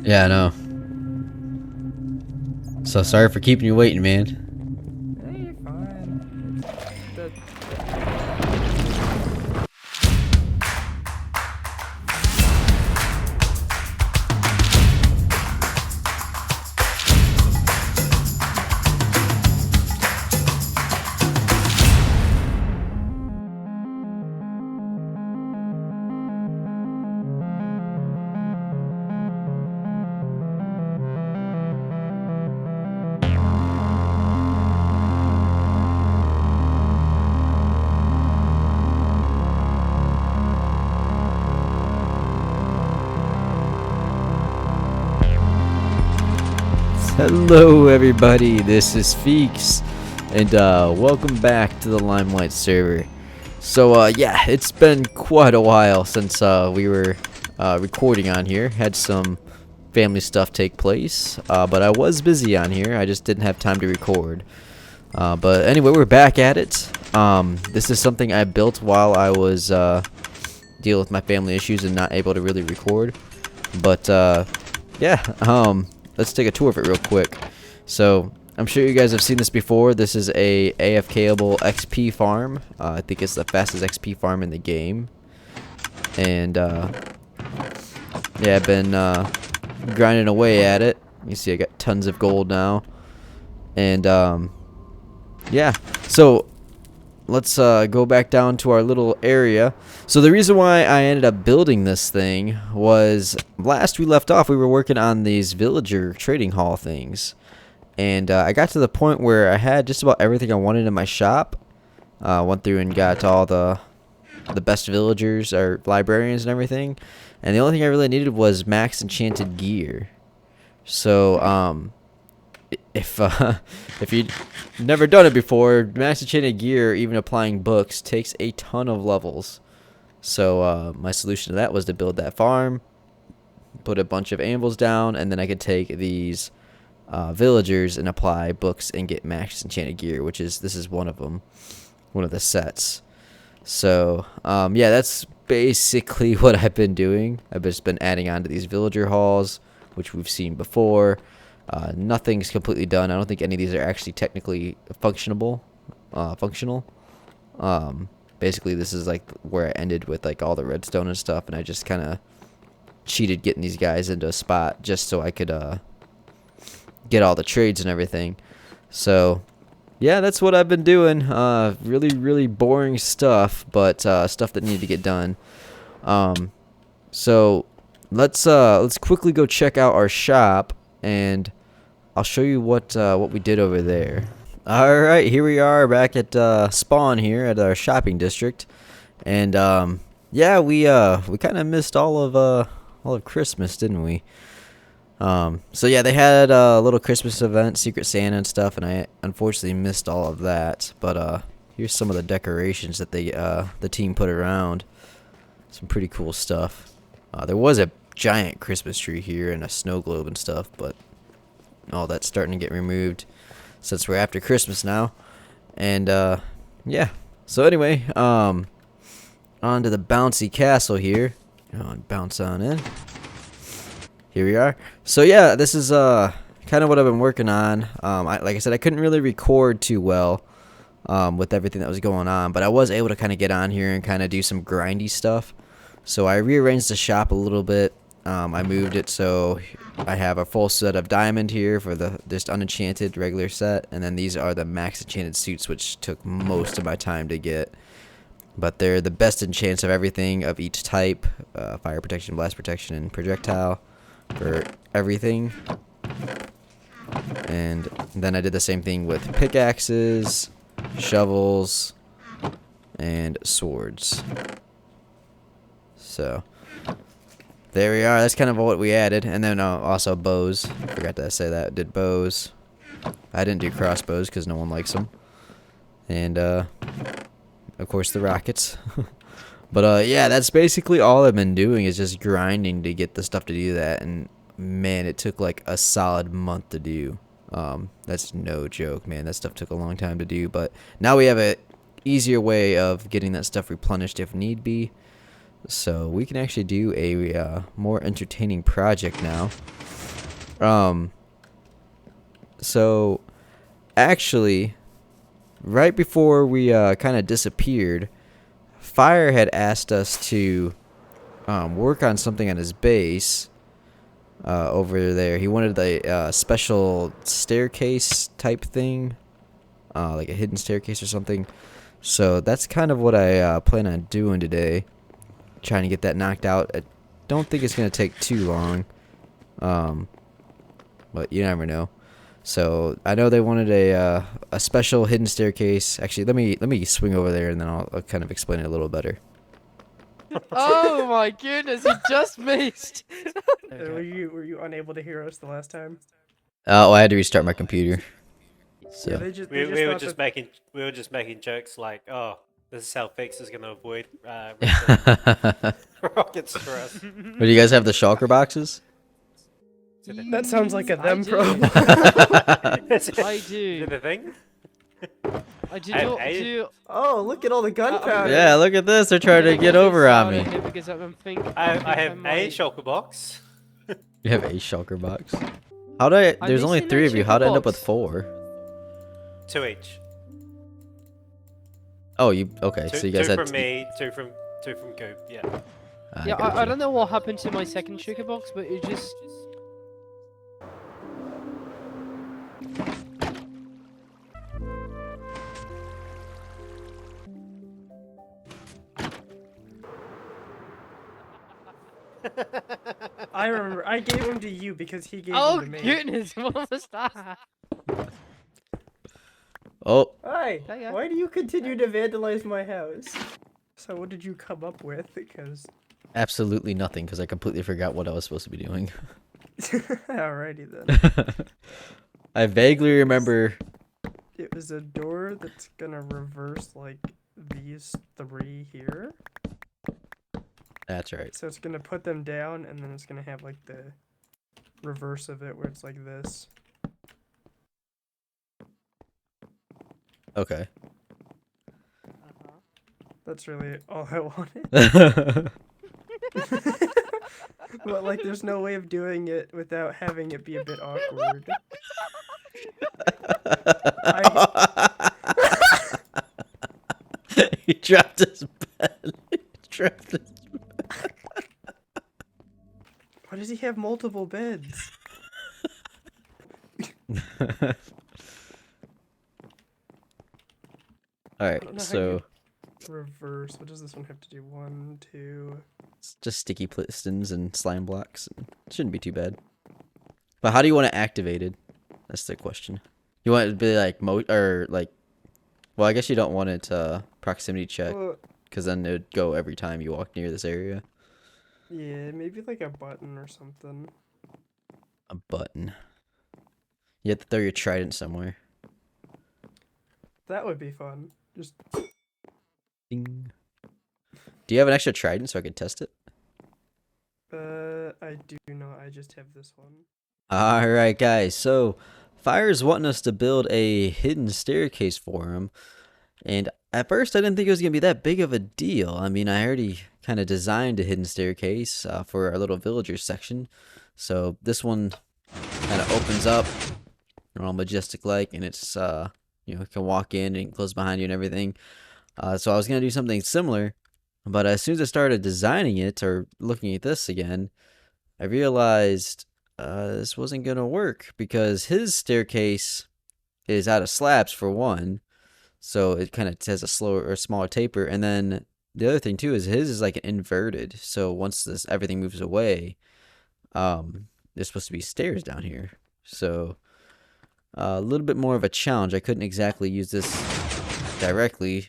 Yeah, I know. So sorry for keeping you waiting, man. Hey, you're fine. It's Hello, everybody. This is Feeks, and welcome back to the Limelight server. So, yeah, it's been quite a while since we were recording on here. Had some family stuff take place, but I was busy on here. I just didn't have time to record. But anyway, we're back at it. This is something I built while I was dealing with my family issues and not able to really record. But yeah, let's take a tour of it real quick. So I'm sure you guys have seen this before. This is a AFKable XP farm. I think it's the fastest XP farm in the game. And yeah, I've been grinding away at it. You see I got tons of gold now. And yeah, so let's go back down to our little area. So the reason why I ended up building this thing was last we left off, we were working on these villager trading hall things. And I got to the point where I had just about everything I wanted in my shop. Went through and got all the best villagers or librarians and everything. And the only thing I really needed was max enchanted gear. So if you've never done it before, max enchanted gear, even applying books, takes a ton of levels. So my solution to that was to build that farm, put a bunch of anvils down, and then I could take these villagers and apply books and get max enchanted gear, which is this is one of them, one of the sets. So yeah, that's basically what I've been doing. I've just been adding on to these villager halls, which we've seen before. Nothing's completely done. I don't think any of these are actually technically functional. Basically, this is like where I ended with like all the redstone and stuff, and I just kind of cheated getting these guys into a spot just so I could get all the trades and everything. So yeah, that's what I've been doing. Really boring stuff, but stuff that needed to get done. So let's quickly go check out our shop, and I'll show you what we did over there. All right, here we are back at spawn here at our shopping district, and yeah, we kind of missed all of Christmas, didn't we? So yeah, they had a little Christmas event, Secret Santa and stuff, and I unfortunately missed all of that. But here's some of the decorations that the team put around. Some pretty cool stuff. There was a giant Christmas tree here and a snow globe and stuff, but all that's starting to get removed since we're after Christmas now. And yeah, so anyway, on to the bouncy castle here. Bounce on in. Here we are. So yeah, this is kind of what I've been working on. Like I said, I couldn't really record too well with everything that was going on, but I was able to kind of get on here and kind of do some grindy stuff. So I rearranged the shop a little bit. I moved it so I have a full set of diamond here for the just unenchanted regular set, and then these are the max enchanted suits, which took most of my time to get. But they're the best enchants of everything of each type: fire protection, blast protection, and projectile for everything. And then I did the same thing with pickaxes, shovels, and swords. So there we are. That's kind of what we added. And then also bows. Forgot to say that. Did bows. I didn't do crossbows because no one likes them. And of course the rockets. But yeah, that's basically all I've been doing is just grinding to get the stuff to do that. And man, it took like a solid month to do. That's no joke, man. That stuff took a long time to do. But now we have a easier way of getting that stuff replenished if need be. So we can actually do a more entertaining project now. So actually, right before we kind of disappeared, Fire had asked us to work on something on his base over there. He wanted a special staircase type thing, like a hidden staircase or something. So that's kind of what I plan on doing today, trying to get that knocked out. I don't think it's gonna take too long, but you never know. So I know they wanted a special hidden staircase. Actually, let me swing over there and then I'll kind of explain it a little better. Oh my goodness, he just missed. Were you unable to hear us the last time? Oh, I had to restart my computer. Yeah, So they just We were thought just that- making jokes like, oh, this is how Fix is gonna avoid do rockets for us. you guys have the shulker boxes? that sounds like a I them do. problem. I Is do. it the thing? I do I- not I- do. Oh, look at all the gunpowder. Yeah, look at this. They're trying to get over on me. Because I'm I have a might- shulker box. You have a shulker box. How did I? There's only missing 3 a of you. How would I end up box. with 4? 2 each. Oh, you okay? Two, So you guys two had from me, two from Coop. Yeah. Yeah, I gotcha. don't know what happened to my second sugar box, but it just. I remember. I gave them to you because he gave Oh them to me. goodness, what was that? Oh, Hi. Hey, yeah. Why do you continue to vandalize my house? So what did you come up with? Because absolutely nothing, because I completely forgot what I was supposed to be doing. alrighty then. I vaguely remember. It was a door that's gonna reverse like these 3 here. That's right. So it's gonna put them down, and then it's gonna have like the reverse of it, where it's like this. Okay. That's really all I wanted. But like, there's no way of doing it without having it be a bit awkward. He dropped his pen. He dropped his... Why does he have multiple beds? I Alright, don't know how so Reverse. What does this one have to do? 1, 2. it's just sticky pistons and slime blocks. It shouldn't be too bad. But how do you want it activated? That's the question. You want it to be like or like, well, I guess you don't want it proximity check, Well, because then it would go every time you walk near this area. yeah, maybe like a button or something. A button. You have to throw your trident somewhere. That would be fun. Just Ding. Do you have an extra trident so I can test it? I do not. I just have this one. Alright, guys. So, Fire's wanting us to build a hidden staircase for him. And at first, I didn't think it was going to be that big of a deal. I mean, I already kind of designed a hidden staircase for our little villager section. So, this one kind of opens up, all majestic-like, and it's, you know, you can walk in and close behind you and everything. So, I was going to do something similar. But as soon as I started designing it, or looking at this again, I realized this wasn't going to work, because his staircase is out of slabs for one, so it kind of has a slower or smaller taper, and then the other thing too is his is like inverted, so once this everything moves away, there's supposed to be stairs down here, so a little bit more of a challenge. I couldn't exactly use this directly,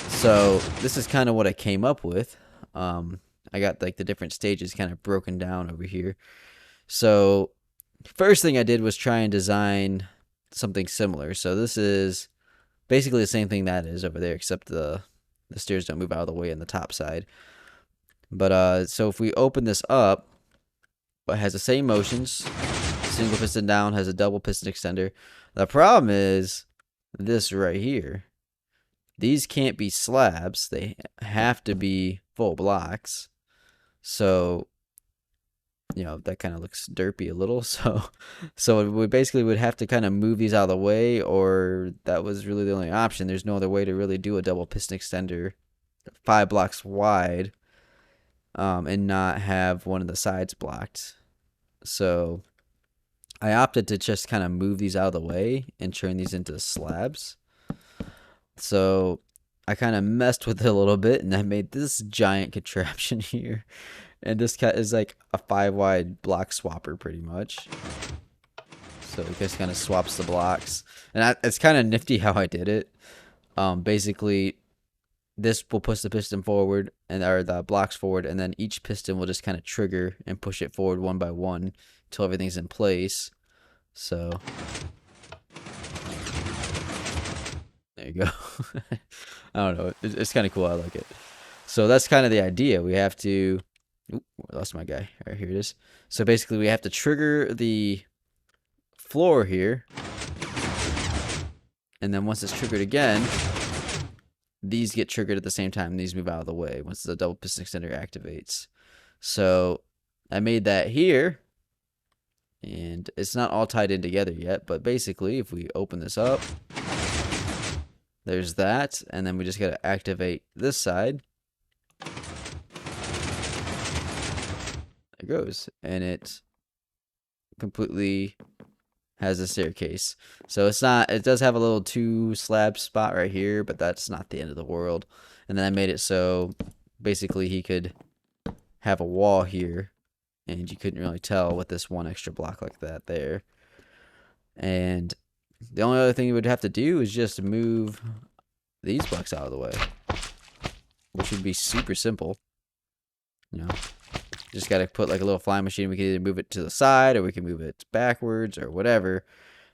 so this is kind of what I came up with. I got like the different stages kind of broken down over here. So first thing I did was try and design something similar. So this is basically the same thing that is over there, except the stairs don't move out of the way on the top side. But so if we open this up, it has the same motions. Single piston down, has a double piston extender. The problem is this right here. These can't be slabs. They have to be full blocks. So, you know, that kind of looks derpy a little. So we basically would have to kind of move these out of the way, or that was really the only option. There's no other way to really do a double piston extender 5 blocks wide, and not have one of the sides blocked. So I opted to just kind of move these out of the way and turn these into slabs. So I kind of messed with it a little bit, and I made this giant contraption here. And this cat is like a 5 wide block swapper pretty much. So it just kind of swaps the blocks. And it's kind of nifty how I did it. Basically, this will push the piston forward, or the blocks forward, and then each piston will just kind of trigger and push it forward one by one until everything's in place. So there you go. I don't know. It's kind of cool. I like it. So that's kind of the idea. We have to... Oop, I lost my guy. All right, here it is. So basically, we have to trigger the floor here. And then once it's triggered again, these get triggered at the same time. These move out of the way once the double piston extender activates. So I made that here. And it's not all tied in together yet. But basically, if we open this up, there's that. And then we just got to activate this side. There it goes. And it completely has a staircase. So it's not, it does have a little 2 slab spot right here, but that's not the end of the world. And then I made it so basically he could have a wall here, and you couldn't really tell with this one extra block like that there. And the only other thing you would have to do is just move these blocks out of the way, which would be super simple. You know, just got to put like a little flying machine. We can either move it to the side, or we can move it backwards, or whatever.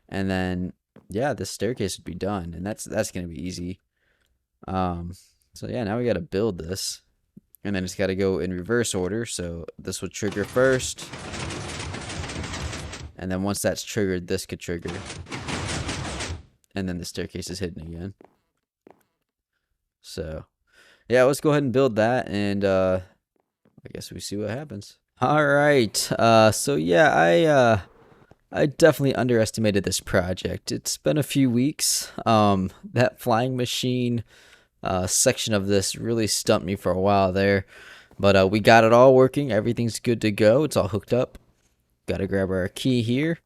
And then, yeah, this staircase would be done, and that's going to be easy. So yeah, now we got to build this, and then it's got to go in reverse order. So this would trigger first, and then once that's triggered, this could trigger, and then the staircase is hidden again. So yeah, let's go ahead and build that, and I guess we see what happens. All right. So yeah, I definitely underestimated this project. It's been a few weeks. That flying machine section of this really stumped me for a while there, but we got it all working. Everything's good to go. It's all hooked up. Got to grab our key here,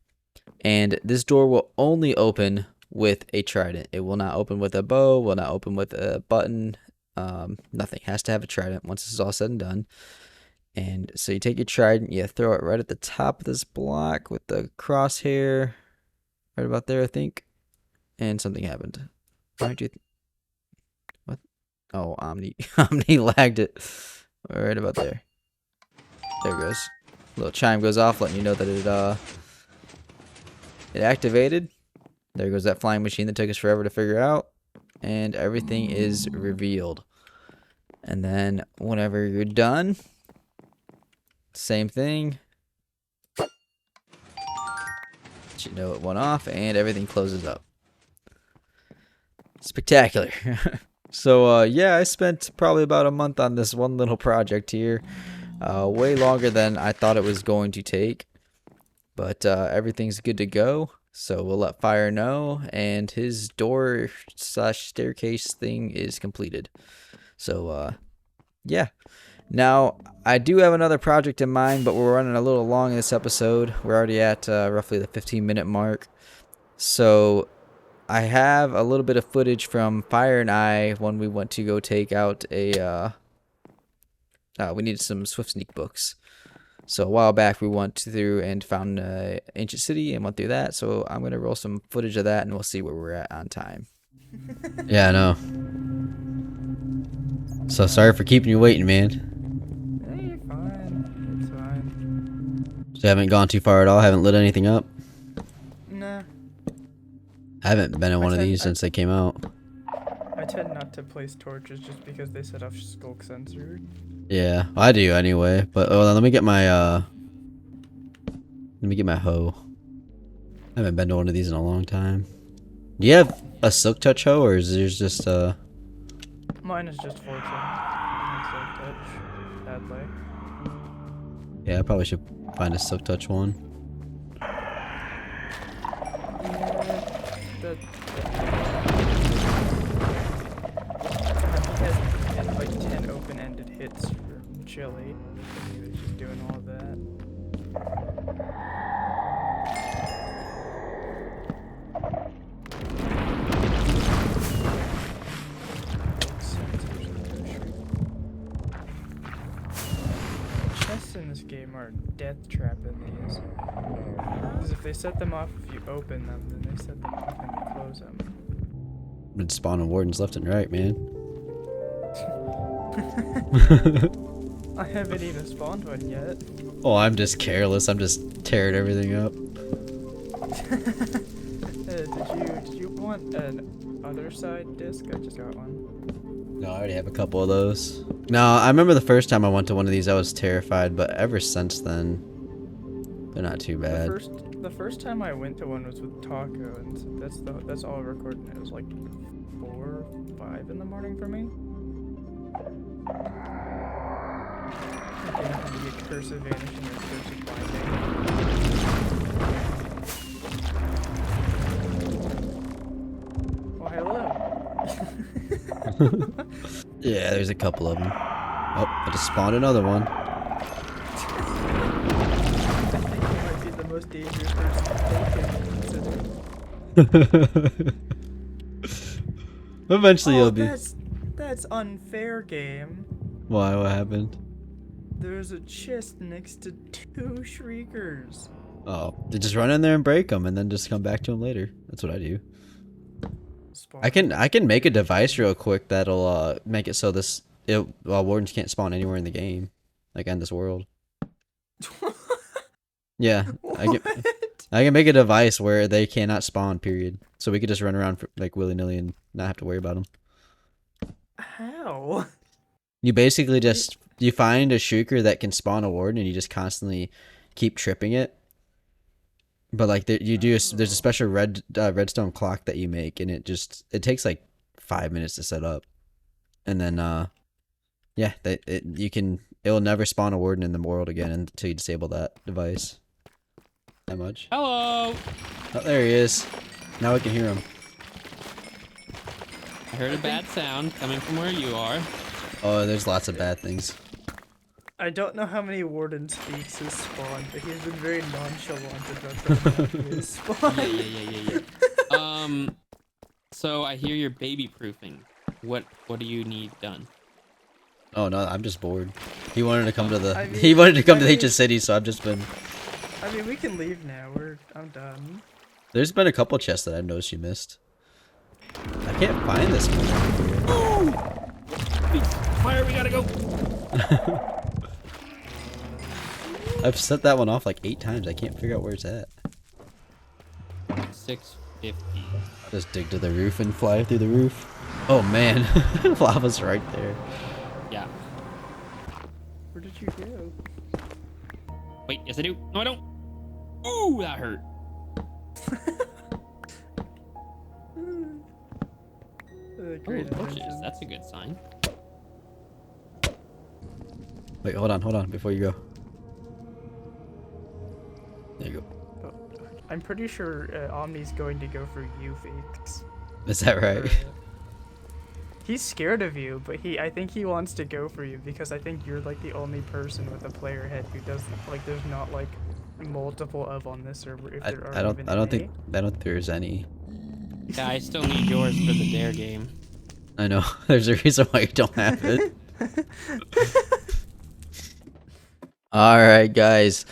and this door will only open with a trident. It will not open with a bow. Will not open with a button. Nothing. Has to have a trident once this is all said and done. And so you take your trident, you throw it right at the top of this block with the crosshair, right about there, I think. And something happened. Why'd you? What? Oh, Omni lagged it. Right about there. There it goes. Little chime goes off, letting you know that it activated. There goes that flying machine that took us forever to figure out, and everything is revealed. And then whenever you're done, same thing. Let you know it went off, and everything closes up. Spectacular. So yeah, I spent probably about a month on this one little project here. Way longer than I thought it was going to take. But everything's good to go. So we'll let Fire know, and his door / staircase thing is completed. So yeah. Now, I do have another project in mind, but we're running a little long in this episode. We're already at roughly the 15-minute mark. So I have a little bit of footage from Fire and I when we went to go take out a... we needed some Swift Sneak books. So a while back, we went through and found an ancient city and went through that. So I'm going to roll some footage of that, and we'll see where we're at on time. Yeah, I know. So sorry for keeping you waiting, man. Hey, you're fine. It's fine. So you haven't gone too far at all? Haven't lit anything up? Nah. I haven't been in one of these since they came out. I tend not to place torches just because they set off skulk sensor. Yeah, I do anyway. But let me get my hoe. I haven't been to one of these in a long time. Do you have a silk touch hoe, or is yours just Mine is just 410. silk touch. Sadly. Yeah, I probably should find a silk touch one. That he has like 10 open-ended hits for Chili. He was just doing all of that. Chests in this game are death trap in these. Because if they set them off if you open them, then they set them off when you close them. Been spawning wardens left and right, man. I haven't even spawned one yet. Oh, I'm just careless. I'm just tearing everything up. Did you want an other side disc? I just got one. No, I already have a couple of those. No, I remember the first time I went to one of these, I was terrified, but ever since then, they're not too bad. The first time I went to one was with Taco, and that's all I recorded. It was like 4, 5 in the morning for me. I didn't have to get cursive vanishing or cursive binding. Oh, hello. Yeah, there's a couple of them. Oh, I just spawned another one. I think you might be the most dangerous person to take. Eventually you'll be. That's unfair, game. Why? What happened? There's a chest next to 2 shriekers. Oh, they just run in there and break them, and then just come back to them later. That's what I do. Spawn. I can make a device real quick that'll make it so wardens can't spawn anywhere in the game, like in this world. Yeah, I can make a device where they cannot spawn. Period. So we could just run around for, like willy nilly and not have to worry about them. How? You basically just you find a shrieker that can spawn a warden, and you just constantly keep tripping it. But like there's a special redstone clock that you make, and it takes like 5 minutes to set up, and then yeah, it'll never spawn a warden in the world again until you disable that device. That much. Hello. Oh, there he is. Now we can hear him. I heard a bad sound coming from where you are. Oh, there's lots of bad things. I don't know how many Warden Speaks has spawned, but he's been very nonchalant about the his spawn. Yeah. So I hear you're baby proofing. What do you need done? Oh no, I'm just bored. He wanted to come to the I mean- he wanted to come to I the mean- ancient city, so I've just been. I mean, we can leave now. I'm done. There's been a couple chests that I've noticed you missed. I can't find this one. Fire, we gotta go. I've set that one off like 8 times. I can't figure out where it's at. 650. Just dig to the roof and fly through the roof. Oh man, lava's right there. Yeah. Where did you go? Wait, yes I do. No, I don't. Ooh, that hurt. Great Oh, torches. invention. That's a good sign. Wait, hold on, before you go. There you go. Oh, I'm pretty sure Omni's going to go for you, Fakes. Is that right? He's scared of you, but I think he wants to go for you because I think you're like the only person with a player head who does like there's not like multiple of on this server. If there are I don't even think there's any. Yeah, I still need yours for the dare game. I know. There's a reason why you don't have it. All right, guys.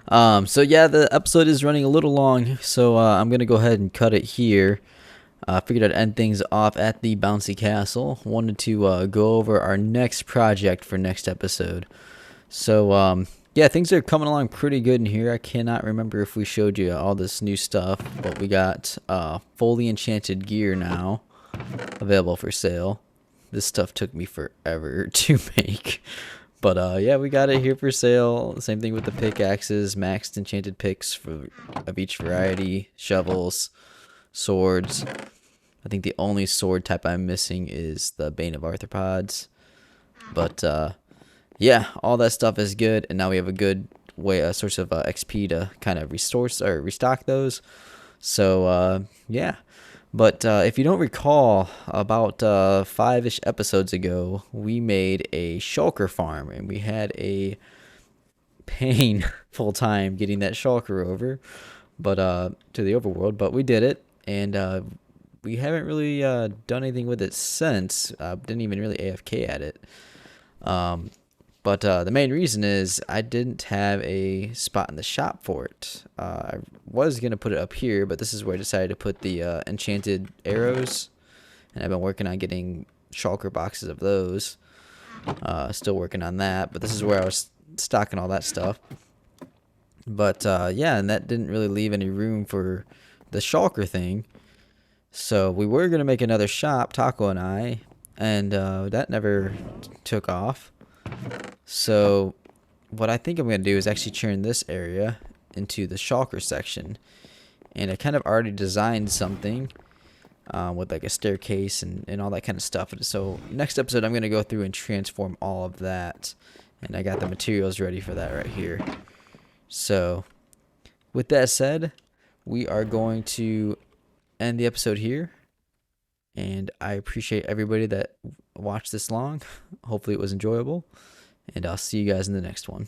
So yeah, the episode is running a little long, so I'm gonna go ahead and cut it here. Figured I'd end things off at the bouncy castle. Wanted to go over our next project for next episode. So yeah, things are coming along pretty good in here. I cannot remember if we showed you all this new stuff, but we got fully enchanted gear now available for sale. This stuff took me forever to make. But yeah, we got it here for sale. Same thing with the pickaxes, maxed enchanted picks of each variety, shovels, swords. I think the only sword type I'm missing is the Bane of Arthropods. But yeah, all that stuff is good, and now we have a good way, a source of XP to kind of resource or restock those. So yeah. But if you don't recall, about 5-ish episodes ago, we made a shulker farm, and we had a painful time getting that shulker over, but to the overworld. But we did it, and we haven't really done anything with it since. Didn't even really AFK at it. But the main reason is I didn't have a spot in the shop for it. I was going to put it up here, but this is where I decided to put the enchanted arrows. And I've been working on getting shulker boxes of those. Still working on that, but this is where I was stocking all that stuff. But yeah, and that didn't really leave any room for the shulker thing. So we were going to make another shop, Taco and I, and that never took off. So what I think I'm going to do is actually turn this area into the shulker section. And I kind of already designed something with like a staircase and all that kind of stuff. So next episode I'm going to go through and transform all of that. And I got the materials ready for that right here. So with that said, we are going to end the episode here. And I appreciate everybody that watched this long. Hopefully it was enjoyable. And I'll see you guys in the next one.